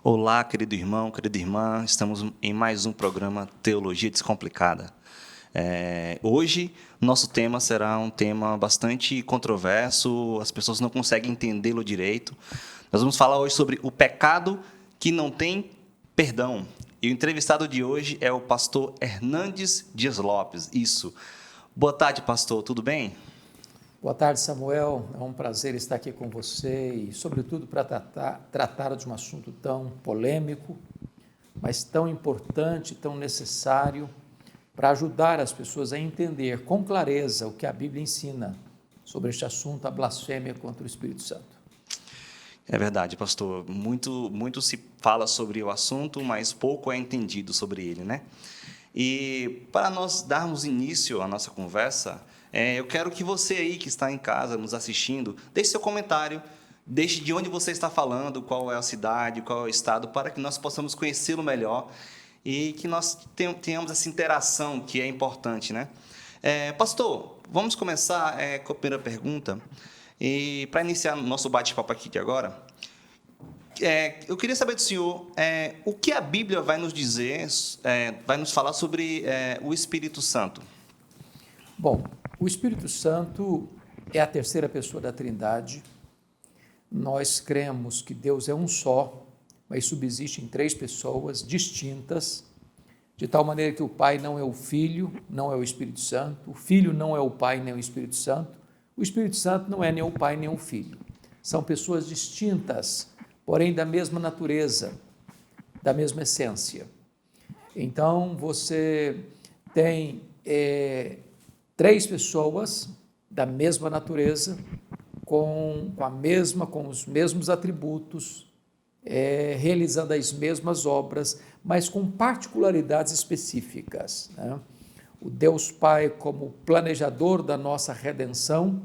Olá, querido irmão, querida irmã, estamos em mais um programa Teologia Descomplicada. Hoje, nosso tema será um tema bastante controverso, as pessoas não conseguem entendê-lo direito. Nós vamos falar hoje sobre o pecado que não tem perdão. E o entrevistado de hoje é o pastor Hernandes Dias Lopes. Isso. Boa tarde, pastor, tudo bem? Boa tarde, Samuel. É um prazer estar aqui com você e, sobretudo, para tratar de um assunto tão polêmico, mas tão importante, tão necessário, para ajudar as pessoas a entender com clareza o que a Bíblia ensina sobre este assunto, a blasfêmia contra o Espírito Santo. É verdade, pastor. Muito se fala sobre o assunto, mas pouco é entendido sobre ele, né? E para nós darmos início à nossa conversa, eu quero que você aí que está em casa nos assistindo, deixe seu comentário, deixe de onde você está falando, qual é a cidade, qual é o estado, para que nós possamos conhecê-lo melhor e que nós tenhamos essa interação que é importante, né? Pastor, vamos começar com a primeira pergunta. E para iniciar nosso bate-papo aqui de agora, eu queria saber do senhor o que a Bíblia vai nos dizer, vai nos falar sobre o Espírito Santo. Bom, o Espírito Santo é a terceira pessoa da Trindade. Nós cremos que Deus é um só, mas subsiste em três pessoas distintas, de tal maneira que o Pai não é o Filho, não é o Espírito Santo, o Filho não é o Pai nem o Espírito Santo, o Espírito Santo não é nem o Pai nem o Filho. São pessoas distintas, porém da mesma natureza, da mesma essência. Então, você tem três pessoas da mesma natureza, com os mesmos atributos, realizando as mesmas obras, mas com particularidades específicas, né? O Deus Pai como planejador da nossa redenção,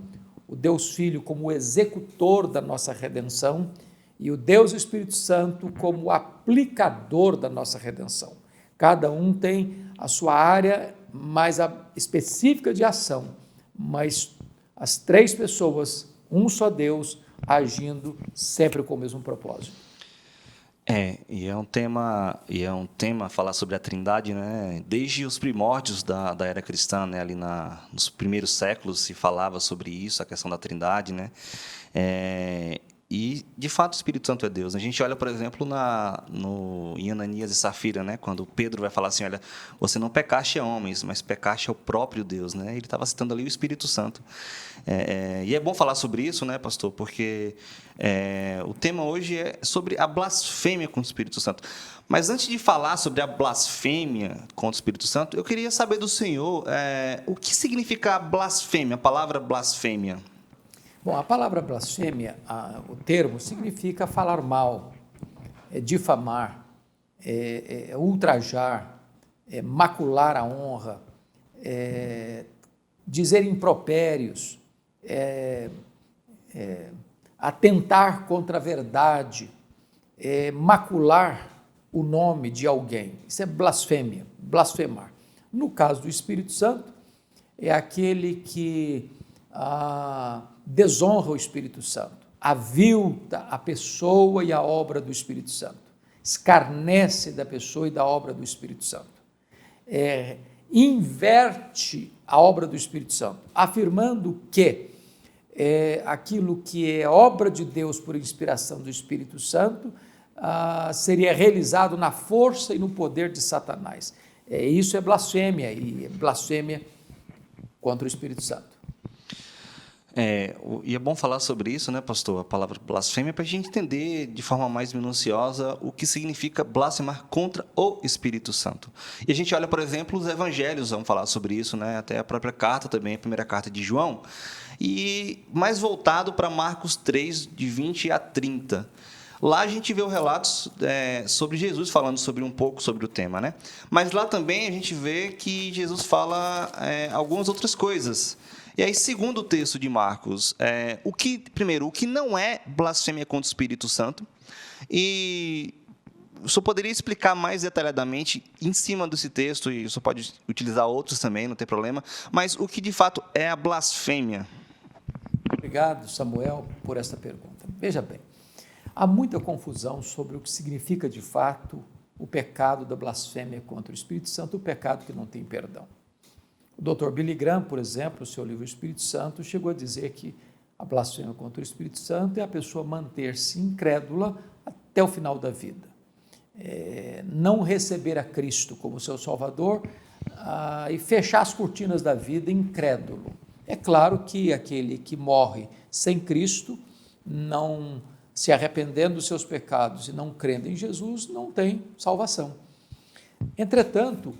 o Deus Filho como executor da nossa redenção e o Deus Espírito Santo como aplicador da nossa redenção. Cada um tem a sua área mais específica de ação, mas as três pessoas, um só Deus, agindo sempre com o mesmo propósito. E é um tema falar sobre a Trindade, né? Desde os primórdios da era cristã, né? Ali nos primeiros séculos se falava sobre isso, a questão da Trindade, né? E, de fato, o Espírito Santo é Deus. A gente olha, por exemplo, em Ananias e Safira, né? Quando Pedro vai falar assim, olha, você não pecaste a homens, mas pecaste ao próprio Deus, né? Ele estava citando ali o Espírito Santo. E é bom falar sobre isso, né, pastor? Porque o tema hoje é sobre a blasfêmia contra o Espírito Santo. Mas antes de falar sobre a blasfêmia contra o Espírito Santo, eu queria saber do senhor o que significa a blasfêmia, a palavra blasfêmia. Bom, a palavra blasfêmia, o termo, significa falar mal, difamar, ultrajar, macular a honra, dizer impropérios, atentar contra a verdade, macular o nome de alguém. Isso é blasfêmia, blasfemar. No caso do Espírito Santo, é aquele que desonra o Espírito Santo, avilta a pessoa e a obra do Espírito Santo, escarnece da pessoa e da obra do Espírito Santo, inverte a obra do Espírito Santo, afirmando que aquilo que é obra de Deus por inspiração do Espírito Santo seria realizado na força e no poder de Satanás. Isso é blasfêmia, e blasfêmia contra o Espírito Santo. E é bom falar sobre isso, né, pastor? A palavra blasfêmia, para a gente entender de forma mais minuciosa o que significa blasfemar contra o Espírito Santo. E a gente olha, por exemplo, os evangelhos vão falar sobre isso, né? Até a própria carta também, a primeira carta de João, e mais voltado para Marcos 3, de 20 a 30. Lá a gente vê o relatos sobre Jesus falando um pouco sobre o tema, né? Mas lá também a gente vê que Jesus fala algumas outras coisas. E aí, segundo o texto de Marcos, o que não é blasfêmia contra o Espírito Santo, e o senhor poderia explicar mais detalhadamente em cima desse texto, e o senhor pode utilizar outros também, não tem problema, mas o que de fato é a blasfêmia? Obrigado, Samuel, por essa pergunta. Veja bem, Há muita confusão sobre o que significa de fato o pecado da blasfêmia contra o Espírito Santo, o pecado que não tem perdão. O Dr. Billy Graham, por exemplo, no seu livro Espírito Santo, chegou a dizer que a blasfêmia contra o Espírito Santo é a pessoa manter-se incrédula até o final da vida. Não receber a Cristo como seu Salvador e fechar as cortinas da vida incrédulo. É claro que aquele que morre sem Cristo, não se arrependendo dos seus pecados e não crendo em Jesus, não tem salvação. Entretanto,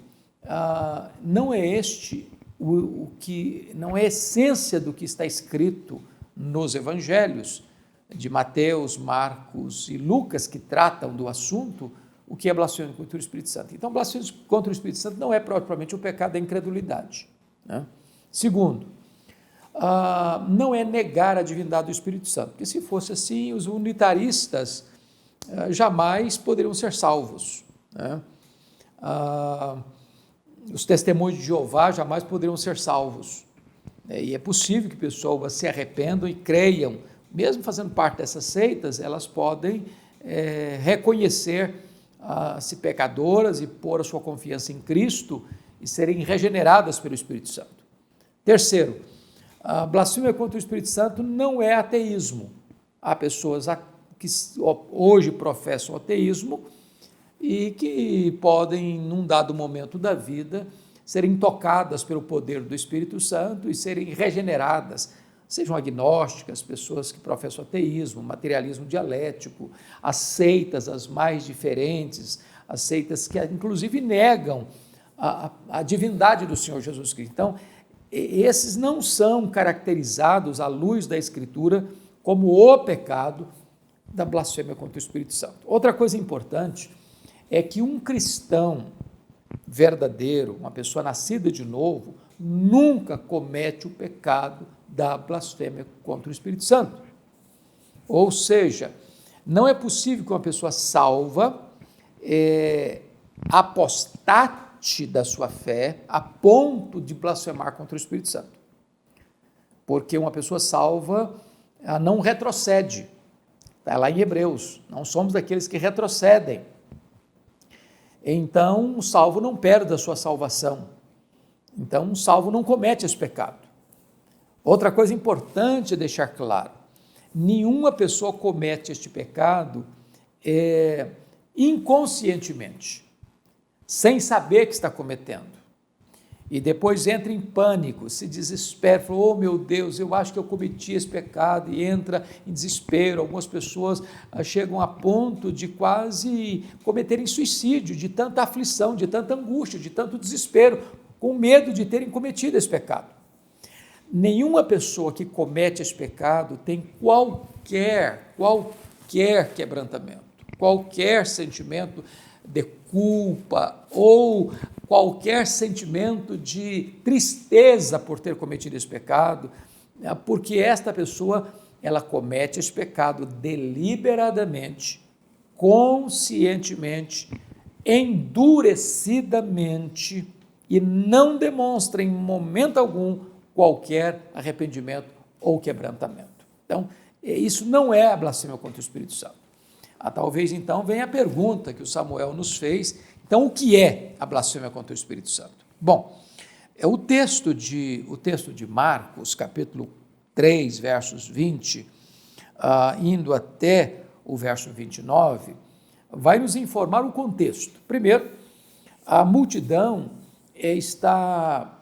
não é não é a essência do que está escrito nos evangelhos de Mateus, Marcos e Lucas, que tratam do assunto, o que é blasfêmia contra o Espírito Santo. Então, blasfêmia contra o Espírito Santo não é propriamente o pecado da incredulidade, né? Segundo, não é negar a divindade do Espírito Santo, porque se fosse assim, os unitaristas jamais poderiam ser salvos, né? Os testemunhos de Jeová jamais poderiam ser salvos, e é possível que pessoas se arrependam e creiam, mesmo fazendo parte dessas seitas, elas podem reconhecer-se pecadoras e pôr a sua confiança em Cristo e serem regeneradas pelo Espírito Santo. Terceiro, a blasfêmia contra o Espírito Santo não é ateísmo. Há pessoas que hoje professam ateísmo e que podem, num dado momento da vida, serem tocadas pelo poder do Espírito Santo e serem regeneradas, sejam agnósticas, pessoas que professam ateísmo, materialismo dialético, as seitas as mais diferentes, as seitas que inclusive negam a divindade do Senhor Jesus Cristo. Então, esses não são caracterizados à luz da Escritura como o pecado da blasfêmia contra o Espírito Santo. Outra coisa importante é que um cristão verdadeiro, uma pessoa nascida de novo, nunca comete o pecado da blasfêmia contra o Espírito Santo. Ou seja, não é possível que uma pessoa salva apostate da sua fé a ponto de blasfemar contra o Espírito Santo. Porque uma pessoa salva não retrocede. Está lá em Hebreus, não somos daqueles que retrocedem. Então, o salvo não perde a sua salvação. Então, o salvo não comete esse pecado. Outra coisa importante deixar claro, nenhuma pessoa comete este pecado inconscientemente, sem saber que está cometendo. E depois entra em pânico, se desespera, fala, oh meu Deus, eu acho que eu cometi esse pecado, e entra em desespero. Algumas pessoas chegam a ponto de quase cometerem suicídio, de tanta aflição, de tanta angústia, de tanto desespero, com medo de terem cometido esse pecado. Nenhuma pessoa que comete esse pecado tem qualquer quebrantamento, qualquer sentimento de culpa ou qualquer sentimento de tristeza por ter cometido esse pecado, porque esta pessoa, ela comete esse pecado deliberadamente, conscientemente, endurecidamente e não demonstra em momento algum qualquer arrependimento ou quebrantamento. Então, isso não é a blasfêmia contra o Espírito Santo. Talvez então venha a pergunta que o Samuel nos fez, então o que é a blasfêmia contra o Espírito Santo? Bom, o texto de Marcos, capítulo 3, versos 20, indo até o verso 29, vai nos informar o contexto. Primeiro, a multidão está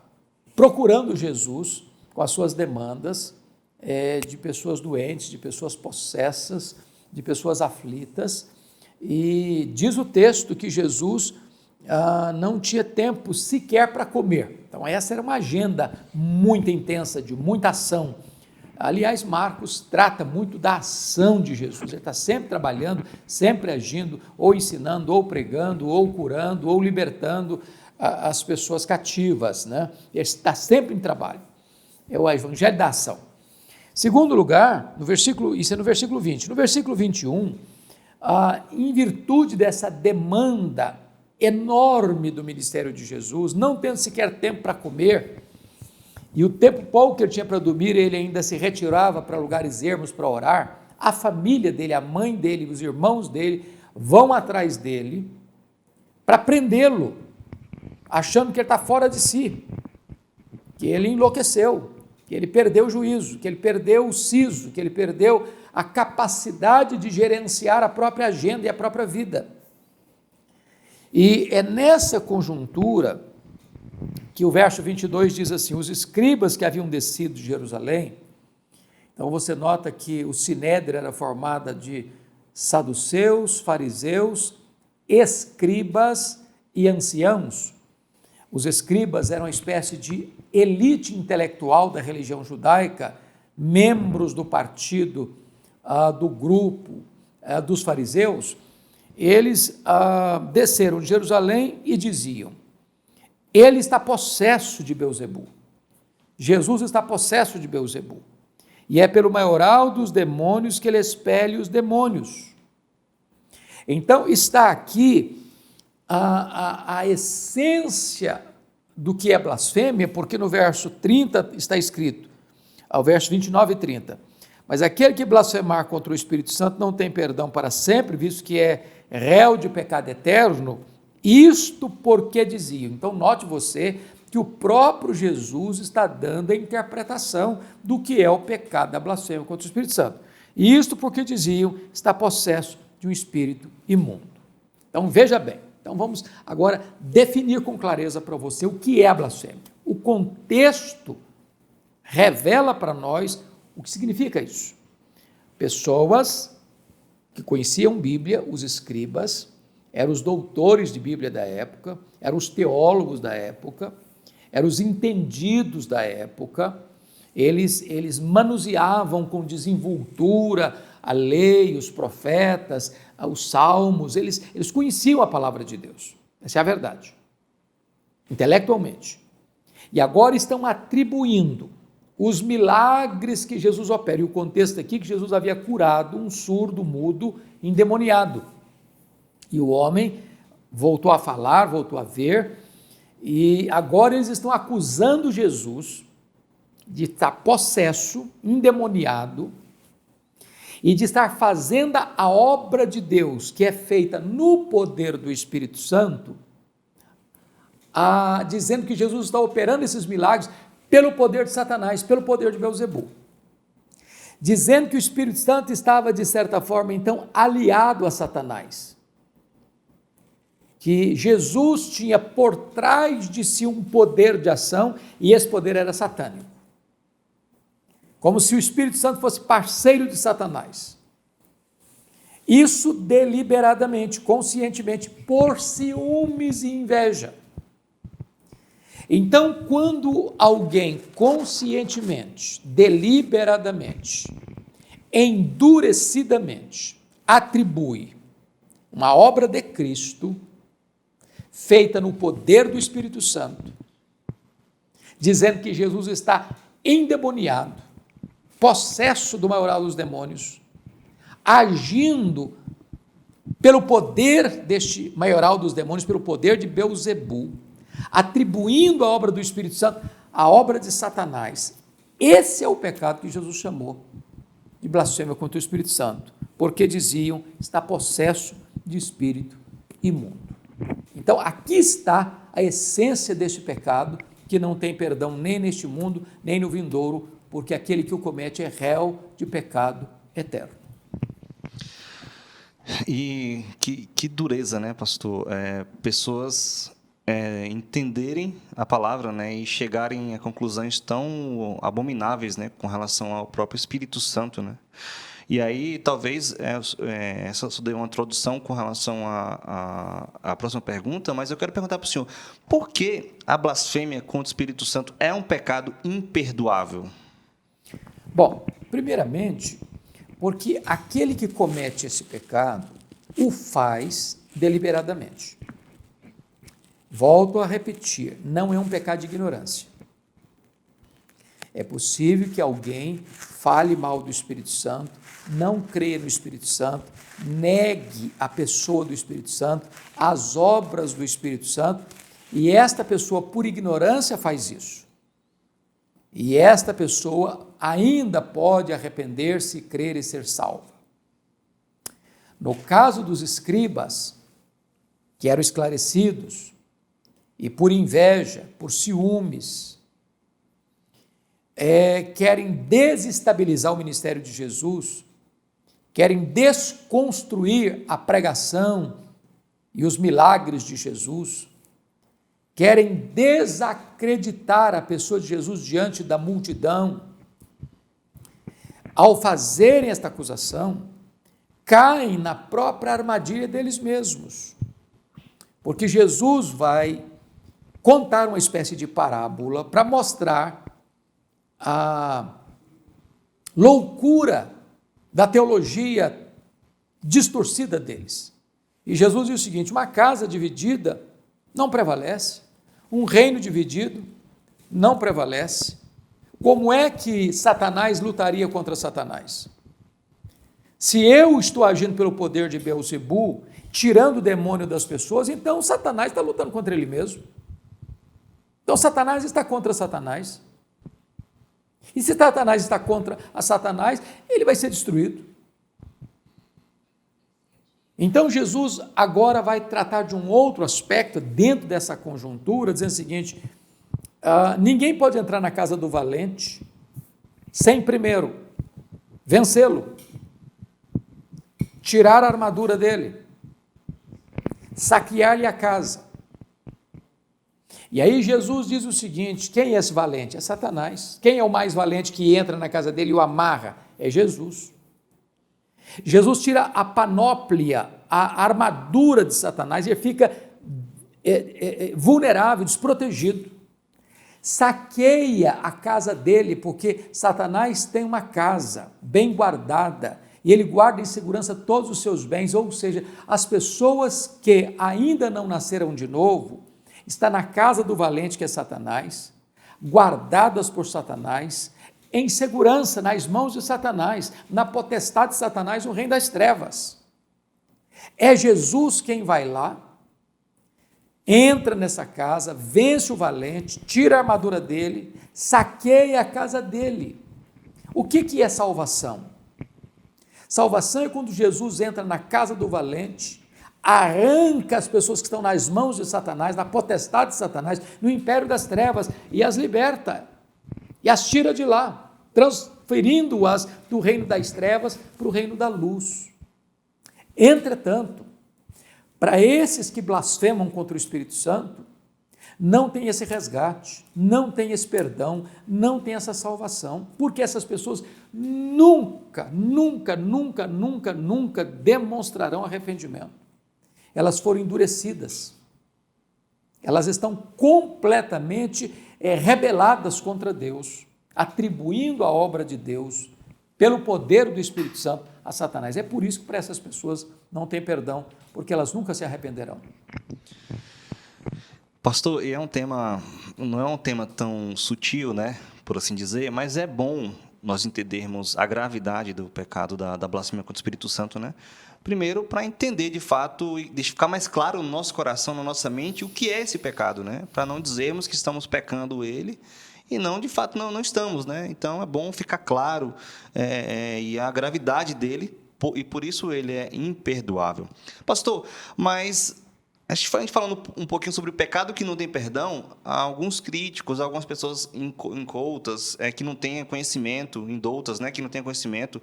procurando Jesus com as suas demandas de pessoas doentes, de pessoas possessas, de pessoas aflitas, e diz o texto que Jesus não tinha tempo sequer para comer. Então essa era uma agenda muito intensa, de muita ação. Aliás, Marcos trata muito da ação de Jesus, ele está sempre trabalhando, sempre agindo, ou ensinando, ou pregando, ou curando, ou libertando as pessoas cativas, né? Ele está sempre em trabalho, é o evangelho da ação. Segundo lugar, isso é no versículo 20, no versículo 21, em virtude dessa demanda enorme do ministério de Jesus, não tendo sequer tempo para comer, e o tempo pouco que ele tinha para dormir, ele ainda se retirava para lugares ermos para orar, a família dele, a mãe dele, os irmãos dele, vão atrás dele para prendê-lo, achando que ele está fora de si, que ele enlouqueceu, que ele perdeu o juízo, que ele perdeu o siso, que ele perdeu a capacidade de gerenciar a própria agenda e a própria vida. E é nessa conjuntura que o verso 22 diz assim: os escribas que haviam descido de Jerusalém. Então você nota que o sinédrio era formado de saduceus, fariseus, escribas e anciãos. Os escribas eram uma espécie de elite intelectual da religião judaica, membros do partido, do grupo dos fariseus. Eles desceram de Jerusalém e diziam: ele está possesso de Beelzebu. Jesus está possesso de Beelzebu. E é pelo maioral dos demônios que ele expele os demônios. Então está aqui a essência do que é blasfêmia, porque no verso 30 está escrito, ao verso 29 e 30, mas aquele que blasfemar contra o Espírito Santo não tem perdão para sempre, visto que é réu de pecado eterno, isto porque diziam. Então note você que o próprio Jesus está dando a interpretação do que é o pecado da blasfêmia contra o Espírito Santo. E isto porque diziam, está possesso de um espírito imundo. Então veja bem, então vamos agora definir com clareza para você o que é a blasfêmia. O contexto revela para nós o que significa isso. Pessoas que conheciam Bíblia, os escribas, eram os doutores de Bíblia da época, eram os teólogos da época, eram os entendidos da época, eles manuseavam com desenvoltura a lei, os profetas, os salmos, eles conheciam a palavra de Deus, essa é a verdade, intelectualmente. E agora estão atribuindo os milagres que Jesus opera, e o contexto aqui que Jesus havia curado um surdo, mudo, endemoniado. E o homem voltou a falar, voltou a ver, e agora eles estão acusando Jesus de estar possesso, endemoniado, e de estar fazendo a obra de Deus, que é feita no poder do Espírito Santo, dizendo que Jesus está operando esses milagres pelo poder de Satanás, pelo poder de Beelzebu. Dizendo que o Espírito Santo estava, de certa forma, então, aliado a Satanás. Que Jesus tinha por trás de si um poder de ação e esse poder era satânico. Como se o Espírito Santo fosse parceiro de Satanás. Isso deliberadamente, conscientemente, por ciúmes e inveja. Então, quando alguém conscientemente, deliberadamente, endurecidamente, atribui uma obra de Cristo, feita no poder do Espírito Santo, dizendo que Jesus está endemoniado, possesso do maioral dos demônios, agindo pelo poder deste maioral dos demônios, pelo poder de Beelzebu, atribuindo a obra do Espírito Santo à obra de Satanás. Esse é o pecado que Jesus chamou de blasfêmia contra o Espírito Santo, porque diziam, está possesso de espírito imundo. Então, aqui está a essência deste pecado, que não tem perdão nem neste mundo, nem no vindouro, porque aquele que o comete é réu de pecado eterno. E que dureza, né, pastor? Pessoas entenderem a palavra, né, e chegarem a conclusões tão abomináveis, né, com relação ao próprio Espírito Santo, né? E aí, talvez, essa só deu uma introdução com relação à próxima pergunta, mas eu quero perguntar para o senhor, por que a blasfêmia contra o Espírito Santo é um pecado imperdoável? Bom, primeiramente, porque aquele que comete esse pecado o faz deliberadamente. Volto a repetir, não é um pecado de ignorância. É possível que alguém fale mal do Espírito Santo, não creia no Espírito Santo, negue a pessoa do Espírito Santo, as obras do Espírito Santo, e esta pessoa, por ignorância, faz isso. E esta pessoa ainda pode arrepender-se, crer e ser salva. No caso dos escribas, que eram esclarecidos, e por inveja, por ciúmes, querem desestabilizar o ministério de Jesus, querem desconstruir a pregação e os milagres de Jesus, querem desacreditar a pessoa de Jesus diante da multidão. Ao fazerem esta acusação, caem na própria armadilha deles mesmos, porque Jesus vai contar uma espécie de parábola para mostrar a loucura da teologia distorcida deles. E Jesus diz o seguinte: uma casa dividida não prevalece, um reino dividido não prevalece. Como é que Satanás lutaria contra Satanás? Se eu estou agindo pelo poder de Beelzebu, tirando o demônio das pessoas, então Satanás está lutando contra ele mesmo. Então Satanás está contra Satanás. E se Satanás está contra a Satanás, ele vai ser destruído. Então Jesus agora vai tratar de um outro aspecto dentro dessa conjuntura, dizendo o seguinte: ninguém pode entrar na casa do valente sem primeiro vencê-lo, tirar a armadura dele, saquear-lhe a casa. E aí Jesus diz o seguinte: quem é esse valente? É Satanás. Quem é o mais valente que entra na casa dele e o amarra? É Jesus. Jesus tira a panóplia, a armadura de Satanás, e ele fica vulnerável, desprotegido. Saqueia a casa dele, porque Satanás tem uma casa bem guardada, e ele guarda em segurança todos os seus bens, ou seja, as pessoas que ainda não nasceram de novo, está na casa do valente, que é Satanás, guardadas por Satanás, em segurança nas mãos de Satanás, na potestade de Satanás, o reino das trevas. É Jesus quem vai lá, entra nessa casa, vence o valente, tira a armadura dele, saqueia a casa dele. O que é salvação? Salvação é quando Jesus entra na casa do valente, arranca as pessoas que estão nas mãos de Satanás, na potestade de Satanás, no império das trevas, e as liberta, e as tira de lá, transferindo-as do reino das trevas para o reino da luz. Entretanto, para esses que blasfemam contra o Espírito Santo, não tem esse resgate, não tem esse perdão, não tem essa salvação, porque essas pessoas nunca demonstrarão arrependimento. Elas foram endurecidas, elas estão completamente rebeladas contra Deus, atribuindo a obra de Deus, pelo poder do Espírito Santo, a Satanás. É por isso que para essas pessoas não tem perdão, porque elas nunca se arrependerão. Pastor, e não é um tema tão sutil, né, por assim dizer, mas é bom nós entendermos a gravidade do pecado da blasfêmia contra o Espírito Santo, né? Primeiro, para entender de fato e deixar ficar mais claro no nosso coração, na nossa mente, o que é esse pecado, né? Para não dizermos que estamos pecando ele e não, de fato, não estamos, né? Então, é bom ficar claro e a gravidade dele, e por isso ele é imperdoável. Pastor, mas a gente falando um pouquinho sobre o pecado que não tem perdão, há alguns críticos, algumas pessoas incoutas, que não têm conhecimento, indoutas, né, que não têm conhecimento,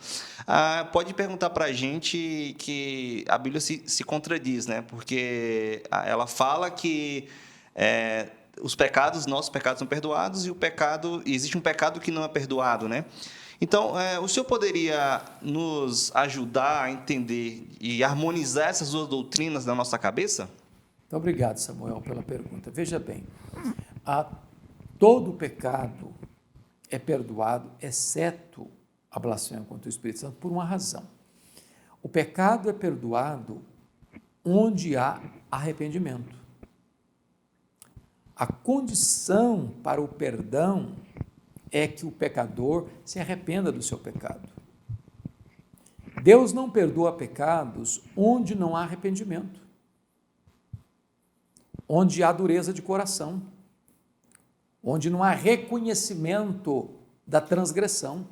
pode perguntar para a gente que a Bíblia se contradiz, né, porque ela fala que nossos pecados são perdoados e existe um pecado que não é perdoado, né? Então, o senhor poderia nos ajudar a entender e harmonizar essas duas doutrinas na nossa cabeça? Muito obrigado, Samuel, pela pergunta. Veja bem, todo pecado é perdoado, exceto a blasfêmia contra o Espírito Santo, por uma razão. O pecado é perdoado onde há arrependimento. A condição para o perdão é que o pecador se arrependa do seu pecado. Deus não perdoa pecados onde não há arrependimento, onde há dureza de coração, onde não há reconhecimento da transgressão.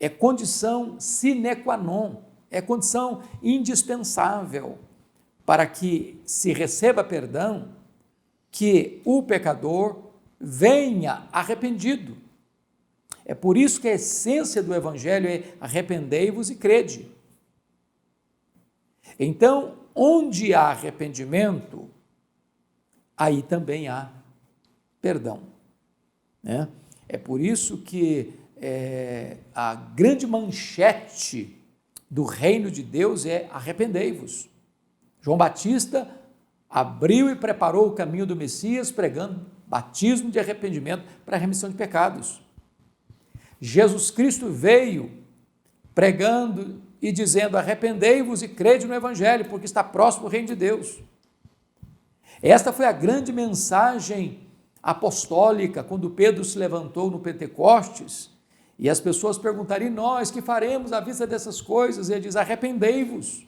É condição sine qua non, é condição indispensável para que se receba perdão, que o pecador venha arrependido. É por isso que a essência do Evangelho é arrependei-vos e crede. Então, onde há arrependimento, aí também há perdão, né? É por isso que a grande manchete do reino de Deus é arrependei-vos. João Batista abriu e preparou o caminho do Messias, pregando batismo de arrependimento para a remissão de pecados. Jesus Cristo veio pregando e dizendo, arrependei-vos e crede no Evangelho, porque está próximo o reino de Deus. Esta foi a grande mensagem apostólica, quando Pedro se levantou no Pentecostes, e as pessoas perguntaram, e nós, que faremos à vista dessas coisas? E ele diz, arrependei-vos,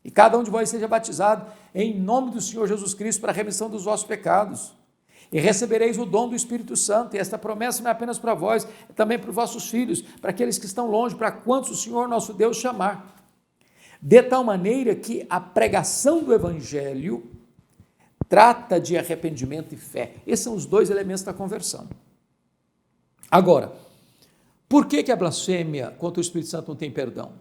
e cada um de vós seja batizado em nome do Senhor Jesus Cristo para a remissão dos vossos pecados, e recebereis o dom do Espírito Santo, e esta promessa não é apenas para vós, é também para os vossos filhos, para aqueles que estão longe, para quantos o Senhor nosso Deus chamar. De tal maneira que a pregação do Evangelho trata de arrependimento e fé. Esses são os dois elementos da conversão. Agora, por que a blasfêmia contra o Espírito Santo não tem perdão?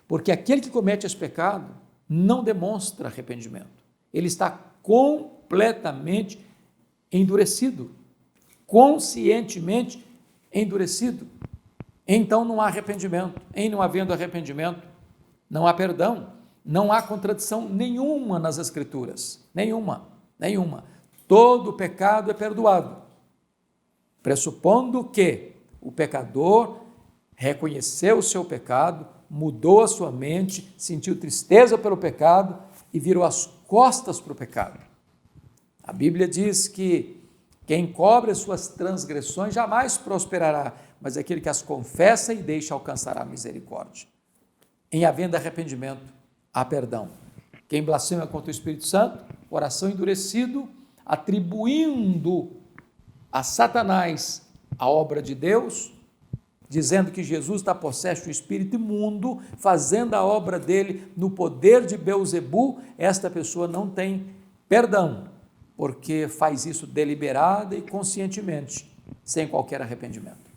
Porque aquele que comete esse pecado não demonstra arrependimento. Ele está completamente endurecido, conscientemente endurecido. Então não há arrependimento. Em não havendo arrependimento, não há perdão. Não há contradição nenhuma nas Escrituras. Nenhuma. Todo pecado é perdoado, pressupondo que o pecador reconheceu o seu pecado, mudou a sua mente, sentiu tristeza pelo pecado e virou as costas para o pecado. A Bíblia diz que quem cobre as suas transgressões jamais prosperará, mas aquele que as confessa e deixa alcançará a misericórdia. Em havendo arrependimento, há perdão. Quem blasfema contra o Espírito Santo, coração endurecido, atribuindo a Satanás a obra de Deus, dizendo que Jesus está possesso de um espírito imundo, fazendo a obra dele no poder de Beelzebu, esta pessoa não tem perdão, porque faz isso deliberada e conscientemente, sem qualquer arrependimento.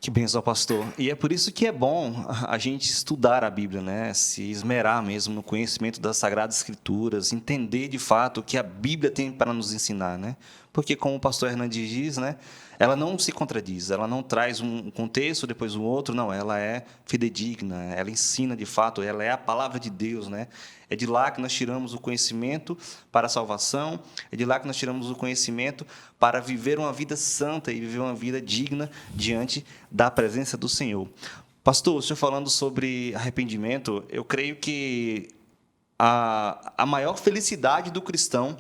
Que bênção, pastor. E é por isso que é bom a gente estudar a Bíblia, né? Se esmerar mesmo no conhecimento das Sagradas Escrituras, entender de fato o que a Bíblia tem para nos ensinar, né? Porque, como o pastor Hernandes diz, né? Ela não se contradiz, ela não traz um contexto, depois o outro, não, ela é fidedigna, ela ensina de fato, ela é a palavra de Deus, né? É de lá que nós tiramos o conhecimento para a salvação, é de lá que nós tiramos o conhecimento para viver uma vida santa e viver uma vida digna diante da presença do Senhor. Pastor, o senhor falando sobre arrependimento, eu creio que a maior felicidade do cristão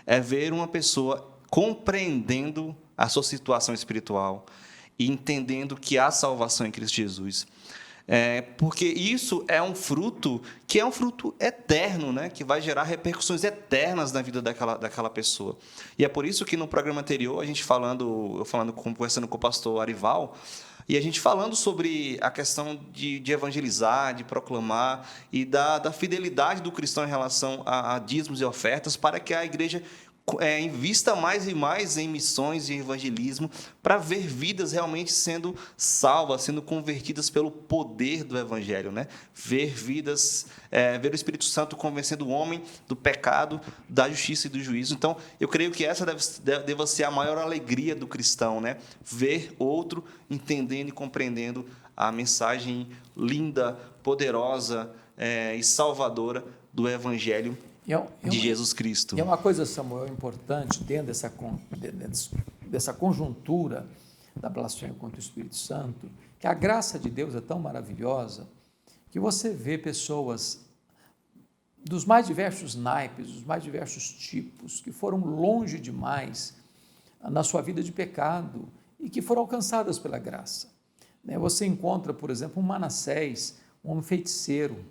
é ver uma pessoa compreendendo a sua situação espiritual e entendendo que há salvação em Cristo Jesus. Porque isso é um fruto que é um fruto eterno, né? Que vai gerar repercussões eternas na vida daquela pessoa. E é por isso que no programa anterior, conversando com o pastor Arival, e a gente falando sobre a questão de evangelizar, de proclamar e da fidelidade do cristão em relação a dízimos e ofertas, para que a igreja invista mais e mais em missões e evangelismo para ver vidas realmente sendo salvas, sendo convertidas pelo poder do Evangelho, né? Ver o Espírito Santo convencendo o homem do pecado, da justiça e do juízo. Então, eu creio que essa deve ser a maior alegria do cristão, né? Ver outro entendendo e compreendendo a mensagem linda, poderosa e salvadora do Evangelho de Jesus Cristo. E é uma coisa, Samuel, importante dentro dessa conjuntura da blasfêmia contra o Espírito Santo, que a graça de Deus é tão maravilhosa que você vê pessoas dos mais diversos naipes, dos mais diversos tipos, que foram longe demais na sua vida de pecado e que foram alcançadas pela graça. Você encontra, por exemplo, um Manassés, um homem feiticeiro,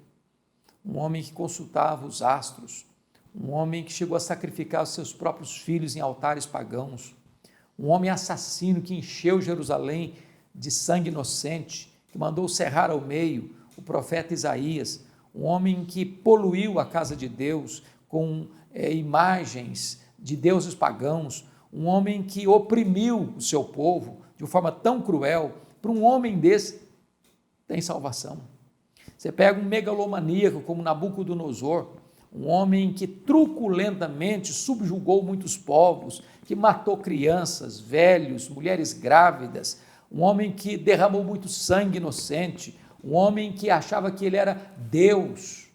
um homem que consultava os astros, um homem que chegou a sacrificar os seus próprios filhos em altares pagãos, um homem assassino que encheu Jerusalém de sangue inocente, que mandou cerrar ao meio o profeta Isaías, um homem que poluiu a casa de Deus com imagens de deuses pagãos, um homem que oprimiu o seu povo de uma forma tão cruel. Para um homem desse, tem salvação. Você pega um megalomaníaco como Nabucodonosor, um homem que truculentamente subjugou muitos povos, que matou crianças, velhos, mulheres grávidas, um homem que derramou muito sangue inocente, um homem que achava que ele era Deus,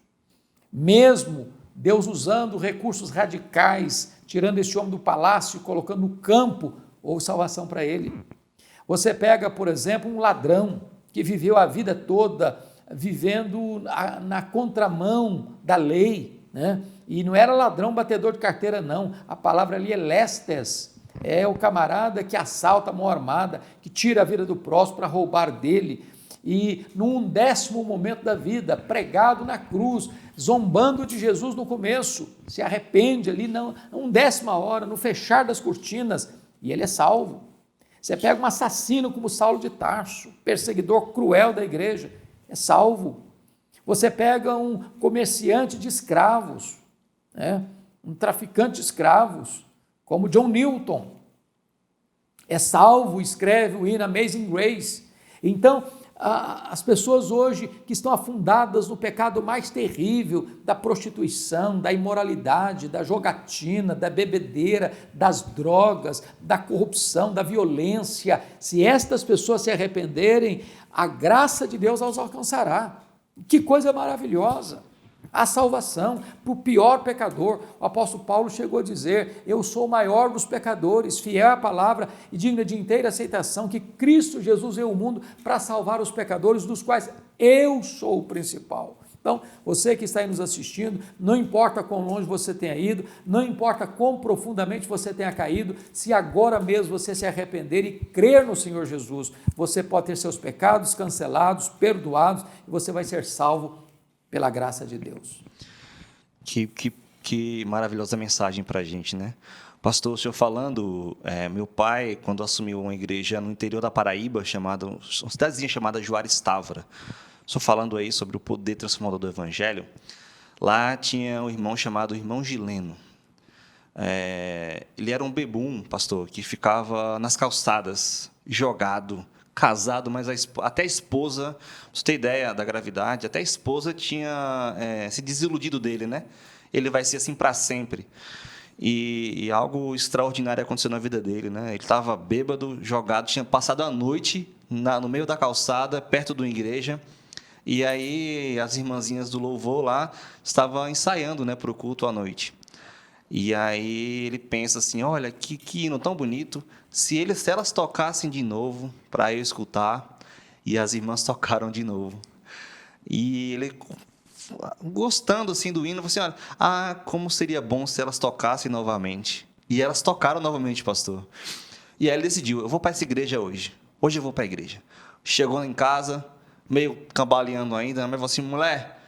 mesmo Deus usando recursos radicais, tirando esse homem do palácio e colocando no campo, houve salvação para ele. Você pega, por exemplo, um ladrão que viveu a vida toda vivendo na contramão da lei, né? E não era ladrão batedor de carteira, não. A palavra ali é lestes, é o camarada que assalta a mão armada, que tira a vida do próximo para roubar dele. E num 10º momento da vida, pregado na cruz, zombando de Jesus no começo, se arrepende ali, não, 10ª hora, no fechar das cortinas, e ele é salvo. Você pega um assassino como Saulo de Tarso, perseguidor cruel da igreja, é salvo. Você pega um comerciante de escravos, né? Um traficante de escravos, como John Newton, é salvo, escreve o hino Amazing Grace. Então, as pessoas hoje que estão afundadas no pecado mais terrível da prostituição, da imoralidade, da jogatina, da bebedeira, das drogas, da corrupção, da violência, se estas pessoas se arrependerem, a graça de Deus os alcançará. Que coisa maravilhosa! A salvação para o pior pecador. O apóstolo Paulo chegou a dizer: eu sou o maior dos pecadores, fiel à palavra e digna de inteira aceitação, que Cristo Jesus veio ao mundo para salvar os pecadores, dos quais eu sou o principal. Então, você que está aí nos assistindo, não importa quão longe você tenha ido, não importa quão profundamente você tenha caído, se agora mesmo você se arrepender e crer no Senhor Jesus, você pode ter seus pecados cancelados, perdoados, e você vai ser salvo pela graça de Deus. Que maravilhosa mensagem para a gente, né? Pastor, o senhor falando, meu pai, quando assumiu uma igreja no interior da Paraíba, uma cidadezinha chamada Juarez Távora, o senhor falando aí sobre o poder transformador do Evangelho, lá tinha um irmão chamado Irmão Gileno. Ele era um bebum, pastor, que ficava nas calçadas, jogado, casado, mas até a esposa, pra você ter ideia da gravidade, até a esposa tinha se desiludido dele, né? Ele vai ser assim para sempre. E algo extraordinário aconteceu na vida dele, né? Ele estava bêbado, jogado, tinha passado a noite no meio da calçada, perto de uma igreja, e aí as irmãzinhas do louvor lá estavam ensaiando, né, para o culto à noite. E aí ele pensa assim, olha, que hino tão bonito, se elas tocassem de novo para eu escutar, e as irmãs tocaram de novo. E ele, gostando assim do hino, falou assim, como seria bom se elas tocassem novamente. E elas tocaram novamente, pastor. E aí ele decidiu, eu vou para essa igreja hoje. Hoje eu vou para a igreja. Chegou em casa, meio cambaleando ainda, mas falou assim, mulher,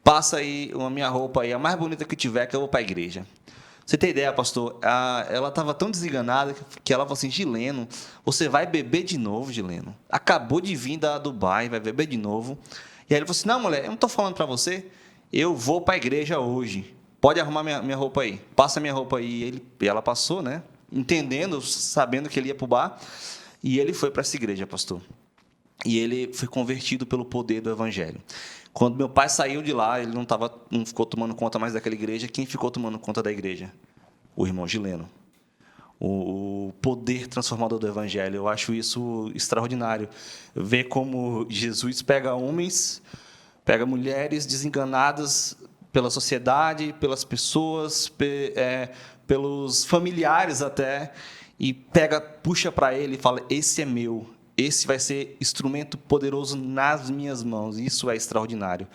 passa aí a minha roupa aí, a mais bonita que tiver, que eu vou para a igreja. Você tem ideia, pastor? Ela estava tão desenganada que ela falou assim, Gileno, você vai beber de novo, Gileno. Acabou de vir da Dubai, vai beber de novo. E aí ele falou assim, não, mulher, eu não estou falando para você, eu vou para a igreja hoje. Pode arrumar minha roupa aí. Passa minha roupa aí. E ela passou, né? Entendendo, sabendo que ele ia para o bar. E ele foi para essa igreja, pastor. E ele foi convertido pelo poder do Evangelho. Quando meu pai saiu de lá, ele não ficou tomando conta mais daquela igreja. Quem ficou tomando conta da igreja? O irmão Gileno. O poder transformador do Evangelho. Eu acho isso extraordinário. Ver como Jesus pega homens, pega mulheres desenganadas pela sociedade, pelas pessoas, pelos familiares até, e puxa para ele e fala, esse é meu. Esse vai ser instrumento poderoso nas minhas mãos. Isso é extraordinário.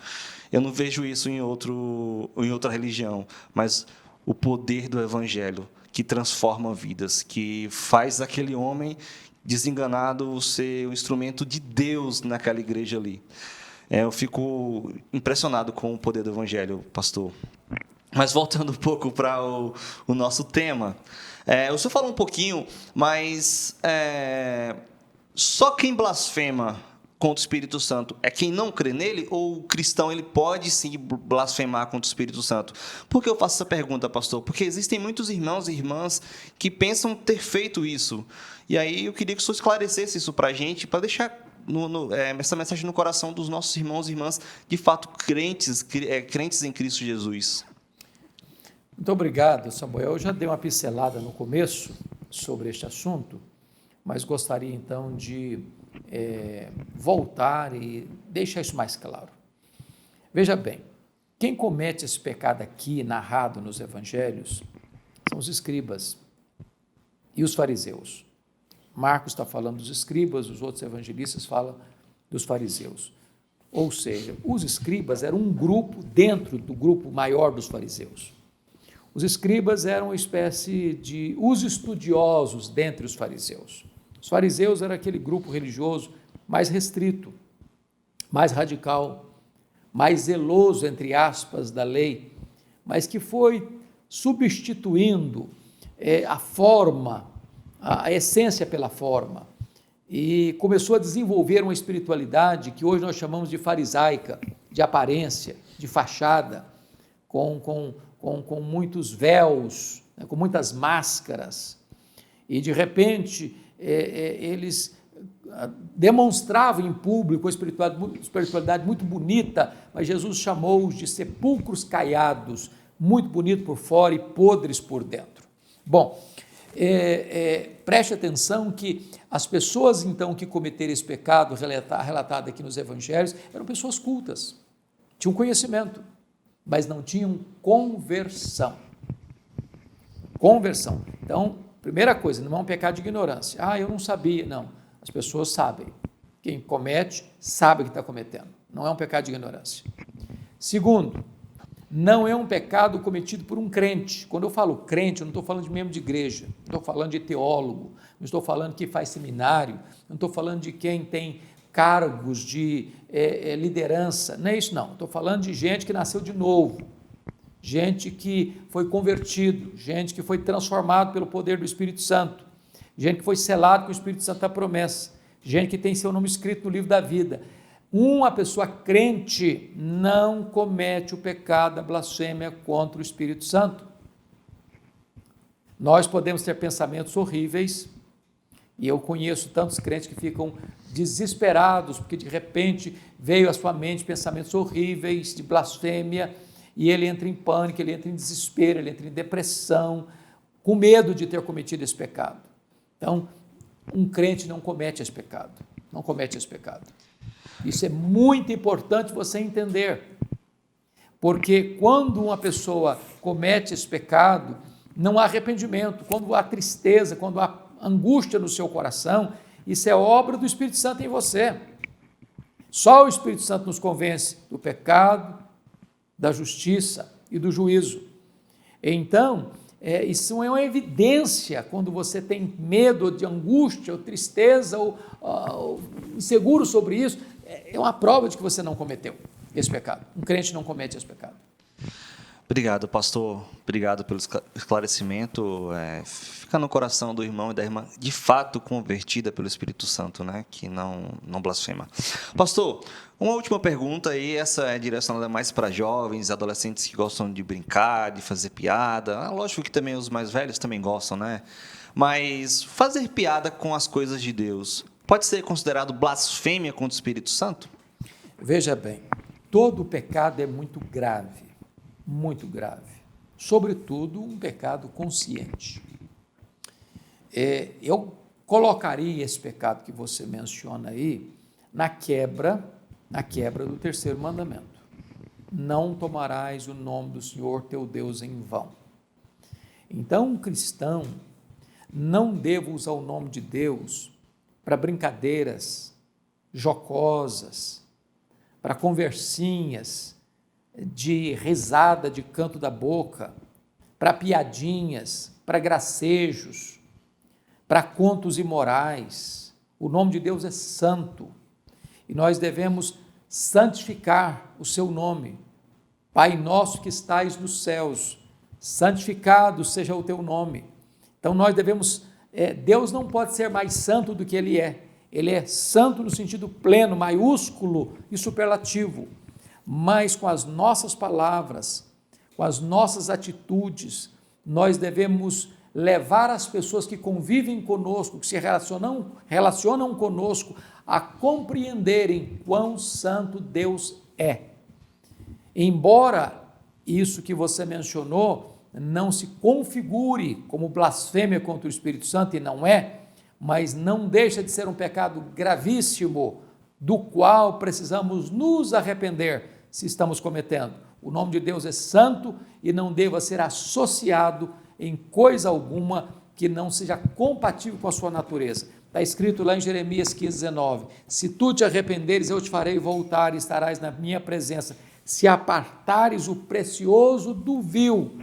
Eu não vejo isso em outra religião, mas o poder do Evangelho que transforma vidas, que faz aquele homem desenganado ser o instrumento de Deus naquela igreja ali. Eu fico impressionado com o poder do Evangelho, pastor. Mas voltando um pouco para o nosso tema, o senhor falou um pouquinho, mas só quem blasfema contra o Espírito Santo é quem não crê nele, ou o cristão ele pode sim blasfemar contra o Espírito Santo? Por que eu faço essa pergunta, pastor? Porque existem muitos irmãos e irmãs que pensam ter feito isso. E aí eu queria que o senhor esclarecesse isso para a gente, para deixar essa mensagem no coração dos nossos irmãos e irmãs, de fato crentes em Cristo Jesus. Muito obrigado, Samuel. Eu já dei uma pincelada no começo sobre este assunto, mas gostaria então de voltar e deixar isso mais claro. Veja bem, quem comete esse pecado aqui, narrado nos evangelhos, são os escribas e os fariseus. Marcos está falando dos escribas, os outros evangelistas falam dos fariseus. Ou seja, os escribas eram um grupo dentro do grupo maior dos fariseus. Os escribas eram uma espécie de os estudiosos dentre os fariseus. Os fariseus eram aquele grupo religioso mais restrito, mais radical, mais zeloso, entre aspas, da lei, mas que foi substituindo a forma, a essência pela forma, e começou a desenvolver uma espiritualidade que hoje nós chamamos de farisaica, de aparência, de fachada, com muitos véus, né, com muitas máscaras, e de repente eles demonstravam em público uma espiritualidade muito bonita, mas Jesus chamou-os de sepulcros caiados, muito bonito por fora e podres por dentro. Bom, preste atenção que as pessoas então que cometeram esse pecado relatado aqui nos evangelhos eram pessoas cultas, tinham conhecimento, mas não tinham conversão. Conversão. Então, primeira coisa, não é um pecado de ignorância. Eu não sabia. Não, as pessoas sabem. Quem comete, sabe o que está cometendo. Não é um pecado de ignorância. Segundo, não é um pecado cometido por um crente. Quando eu falo crente, eu não estou falando de membro de igreja, não estou falando de teólogo, não estou falando que faz seminário, não estou falando de quem tem cargos de liderança, não é isso não, estou falando de gente que nasceu de novo, gente que foi convertido, gente que foi transformado pelo poder do Espírito Santo, gente que foi selado com o Espírito Santo da promessa, gente que tem seu nome escrito no livro da vida. Uma pessoa crente não comete o pecado da blasfêmia contra o Espírito Santo. Nós podemos ter pensamentos horríveis, e eu conheço tantos crentes que ficam desesperados, porque de repente veio à sua mente pensamentos horríveis de blasfêmia, e ele entra em pânico, ele entra em desespero, ele entra em depressão, com medo de ter cometido esse pecado. Então, um crente não comete esse pecado, não comete esse pecado. Isso é muito importante você entender, porque quando uma pessoa comete esse pecado, não há arrependimento, quando há tristeza, quando há angústia no seu coração, isso é obra do Espírito Santo em você. Só o Espírito Santo nos convence do pecado, da justiça e do juízo. Então, isso é uma evidência quando você tem medo de angústia ou tristeza ou inseguro sobre isso, é uma prova de que você não cometeu esse pecado. Um crente não comete esse pecado. Obrigado, pastor. Obrigado pelo esclarecimento. Fica no coração do irmão e da irmã, de fato convertida pelo Espírito Santo, né? Que não blasfema. Pastor, uma última pergunta aí, essa é direcionada mais para jovens, adolescentes que gostam de brincar, de fazer piada. Lógico que também os mais velhos também gostam, né? Mas fazer piada com as coisas de Deus pode ser considerado blasfêmia contra o Espírito Santo? Veja bem, todo pecado é muito grave. Muito grave, sobretudo um pecado consciente. Eu colocaria esse pecado que você menciona aí na quebra do terceiro mandamento. Não tomarás o nome do Senhor teu Deus em vão. Então, um cristão não deve usar o nome de Deus para brincadeiras jocosas, para conversinhas, de risada de canto da boca, para piadinhas, para gracejos, para contos imorais. O nome de Deus é santo e nós devemos santificar o seu nome. Pai nosso que estais nos céus, santificado seja o teu nome. Então nós devemos, Deus não pode ser mais santo do que Ele é santo no sentido pleno, maiúsculo e superlativo, mas com as nossas palavras, com as nossas atitudes, nós devemos levar as pessoas que convivem conosco, que se relacionam conosco, a compreenderem quão santo Deus é. Embora isso que você mencionou não se configure como blasfêmia contra o Espírito Santo, e não é, mas não deixa de ser um pecado gravíssimo, do qual precisamos nos arrepender se estamos cometendo. O nome de Deus é santo e não deva ser associado em coisa alguma que não seja compatível com a sua natureza. Está escrito lá em Jeremias 15:19, se tu te arrependeres, eu te farei voltar e estarás na minha presença. Se apartares o precioso do vil,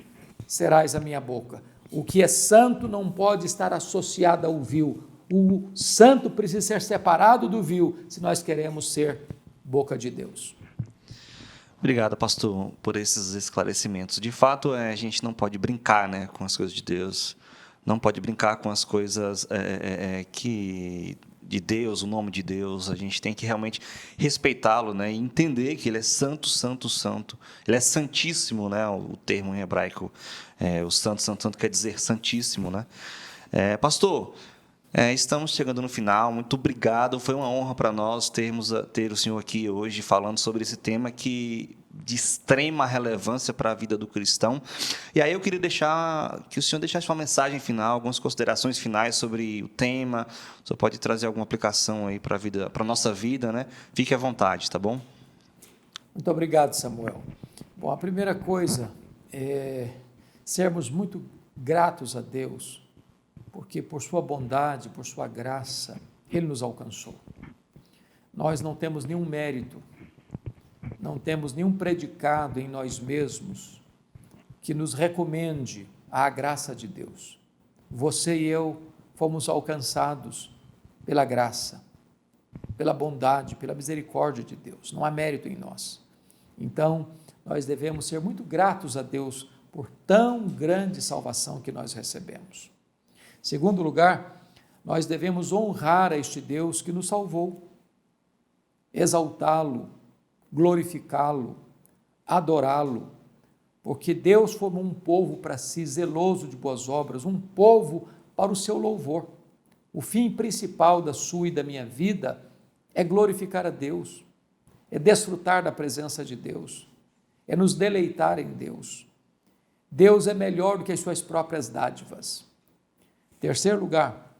serás a minha boca. O que é santo não pode estar associado ao vil. O santo precisa ser separado do vil, se nós queremos ser boca de Deus. Obrigado, pastor, por esses esclarecimentos. De fato, a gente não pode brincar, né, com as coisas de Deus, não pode brincar com as coisas que de Deus, o nome de Deus. A gente tem que realmente respeitá-lo, né, e entender que Ele é santo, santo, santo. Ele é santíssimo, né, o termo em hebraico, o santo, santo, santo quer dizer santíssimo, né. Pastor, estamos chegando no final, muito obrigado, foi uma honra para nós ter o senhor aqui hoje falando sobre esse tema de extrema relevância para a vida do cristão. E aí eu queria que o senhor deixasse uma mensagem final, algumas considerações finais sobre o tema. O senhor pode trazer alguma aplicação aí para a nossa vida, né? Fique à vontade, tá bom? Muito obrigado, Samuel. Bom, a primeira coisa é sermos muito gratos a Deus, porque por sua bondade, por sua graça, Ele nos alcançou. Nós não temos nenhum mérito, não temos nenhum predicado em nós mesmos que nos recomende à graça de Deus. Você e eu fomos alcançados pela graça, pela bondade, pela misericórdia de Deus. Não há mérito em nós. Então, nós devemos ser muito gratos a Deus por tão grande salvação que nós recebemos. Segundo lugar, nós devemos honrar a este Deus que nos salvou, exaltá-lo, glorificá-lo, adorá-lo, porque Deus formou um povo para si, zeloso de boas obras, um povo para o seu louvor. O fim principal da sua e da minha vida é glorificar a Deus, é desfrutar da presença de Deus, é nos deleitar em Deus. Deus é melhor do que as suas próprias dádivas. Terceiro lugar,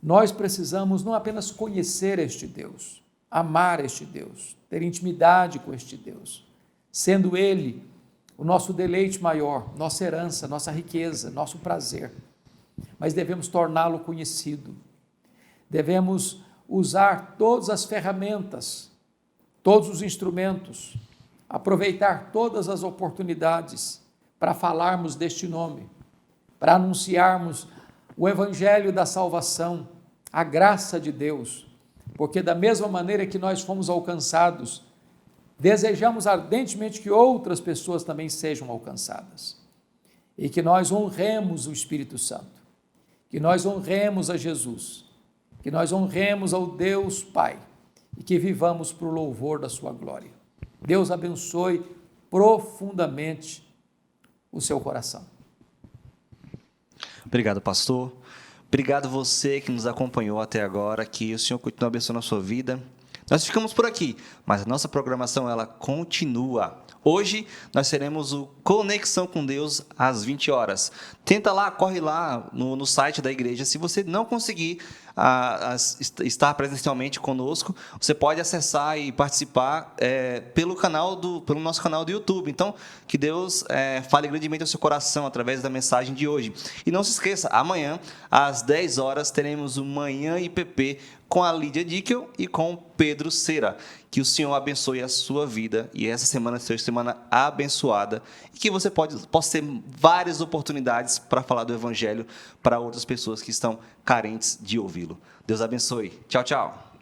nós precisamos não apenas conhecer este Deus, amar este Deus, ter intimidade com este Deus, sendo Ele o nosso deleite maior, nossa herança, nossa riqueza, nosso prazer, mas devemos torná-lo conhecido, devemos usar todas as ferramentas, todos os instrumentos, aproveitar todas as oportunidades para falarmos deste nome, para anunciarmos o evangelho da salvação, a graça de Deus, porque da mesma maneira que nós fomos alcançados, desejamos ardentemente que outras pessoas também sejam alcançadas, e que nós honremos o Espírito Santo, que nós honremos a Jesus, que nós honremos ao Deus Pai, e que vivamos para o louvor da sua glória. Deus abençoe profundamente o seu coração. Obrigado, pastor. Obrigado você que nos acompanhou até agora, que o Senhor continue abençoando a sua vida. Nós ficamos por aqui, mas a nossa programação ela continua. Hoje nós teremos o Conexão com Deus às 20 horas. Tenta lá, corre lá no site da igreja. Se você não conseguir estar presencialmente conosco, você pode acessar e participar pelo nosso canal do YouTube. Então, que Deus fale grandemente ao seu coração através da mensagem de hoje. E não se esqueça, amanhã, às 10 horas, teremos o Manhã IPP com a Lídia Dickel e com o Pedro Cera. Que o Senhor abençoe a sua vida e essa semana seja semana abençoada e que você possa ter várias oportunidades para falar do Evangelho para outras pessoas que estão carentes de ouvi-lo. Deus abençoe. Tchau, tchau.